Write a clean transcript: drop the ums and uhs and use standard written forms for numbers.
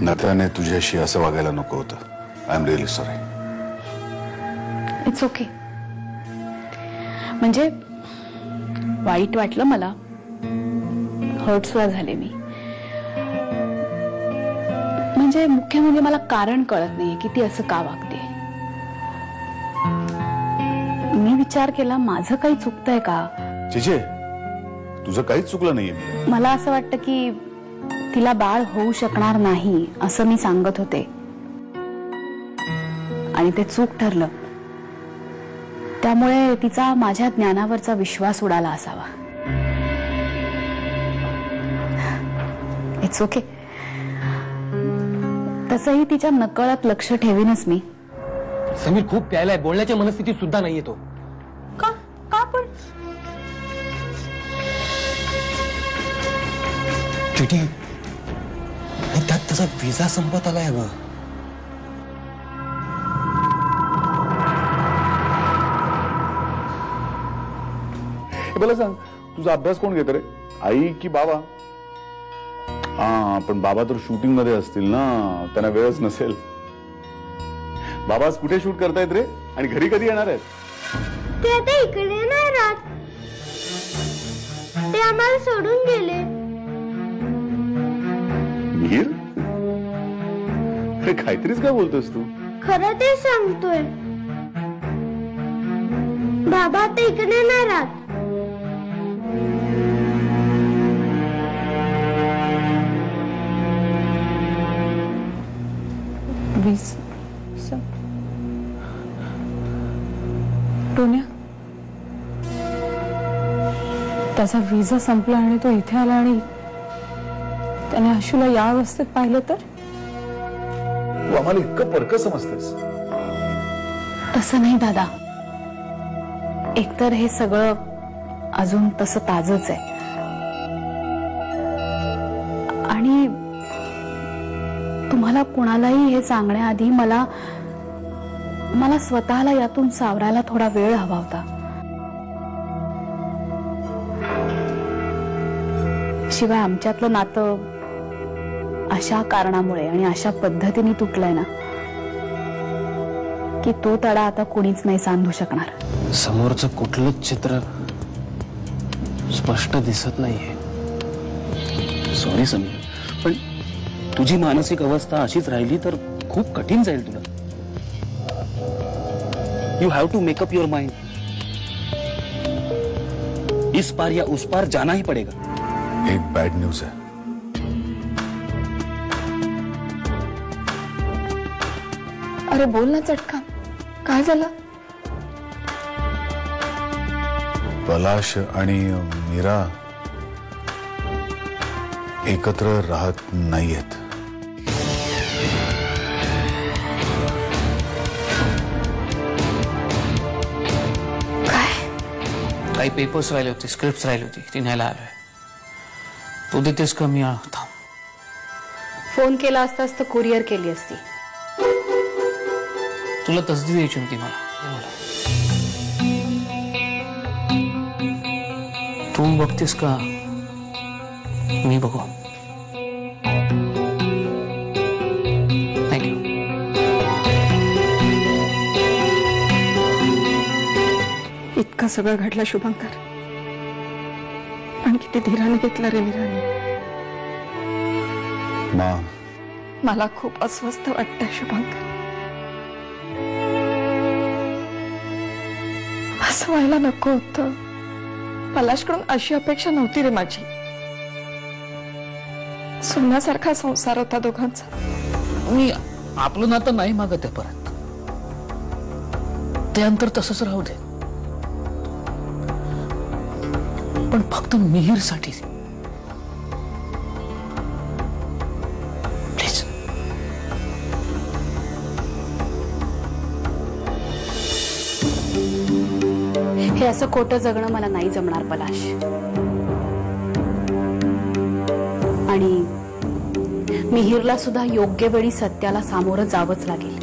नव्याने तुझ्याशी असं वागायला नको होतं. I am really sorry. It's okay. म्हणजे वाईट वाटलं मला, हर्ट सुद्धा झाले मी. म्हणजे मुख्य म्हणजे मला कारण कळत नाहीये की ती असं का वागते. मी विचार केला माझं काही चुकतंय का. चिचे, तुझं काहीच चुकलं नाहीये. मला असं वाटतं की तिला बाळ होऊ शकणार नाही असं मी सांगत होते आणि ते चूक ठरलं. त्यामुळे तिचा माझ्या ज्ञानावरचा विश्वास उडाला असावा. It's okay. तसंही तिच्या नकळत लक्ष ठेवीनच मी. समीर खूप प्यायलाय, बोलण्याच्या मनस्थितीत सुद्धा नाहीये तो. का का पण चिठी त्यात त्याचा विजा संपत आलाय ग. मला सांग, तुझा अभ्यास कोण घेत रे, आई की बाबा? हा, पण बाबा तर शूटिंग मध्ये असतील ना, त्यांना वेळच नसेल. बाबा कुठे शूट करतायत रे, आणि घरी कधी येणार आहेत? ते आता इकडे नाही राहत, ते आम्हाला सोडून गेले. मिहीर, हे काहीतरीच काय बोलतोस तू? खरं ते सांगतोय. बाबा आता इकडे नाही राहत. टोन्या, त्याचा विजा संपला आणि तो इथे आला आणि त्याने आशूला या अवस्थेत पाहिलं तर? तू आम्हाला इतकं परक समजतेस? तसं नाही दादा. एकतर हे सगळं अजून तसं ताजच आहे आणि तुम्हाला कुणालाही हे सांगण्याआधी मला स्वतःला यातून सावरायला थोडा वेळ हवा होता. शिवाय आमच्यातलं नातं अशा कारणामुळे आणि अशा पद्धतीने तुटलंय ना की तो तडा आता कोणीच नाही सांधू शकणार. समोरचं कुठलंच चित्र स्पष्ट दिसत नाहीये. सॉरी समीर, पण तुझी मानसिक अवस्था अशीच राहिली तर खूप कठीण जाईल तुला. You have to make up your mind. इस पार या उस पार जाना ही पड़ेगा. एक बॅड न्यूज आहे. अरे बोल ना चटका, काय झालं? पलाश आणि मीरा एकत्र राहत नाहीयेत. काही पेपर्स राहिले होते, स्क्रिप्ट राहिली होती, ती न्यायला आलोय. तू देतेस का? मी थांब. फोन केला असतास तर कुरिअर केली असती. तुला तसदी द्यायची होती मला. तू बघतेस का? मी बघू. थँक्यू. इतकं सगळं घडलं शुभंकर, पण किती धीराने घेतलं रे मीराने. मला खूप अस्वस्थ वाटतंय शुभंकर. असं व्हायला नको होतं. पलाशकडून अशी अपेक्षा नव्हती रे माझी. सोन्यासारखा संसार होता दोघांचा. मी आपलं नातं नाही मागत आहे परत. ते अंतर तसंच राहू दे, पण फक्त मिहीरसाठी प्लीज. हे असं खोटं जगणं मला नाही जमणार पलाश. आणि मिहीरला सुद्धा योग्य वेळी सत्याला सामोरं जावंच लागेल.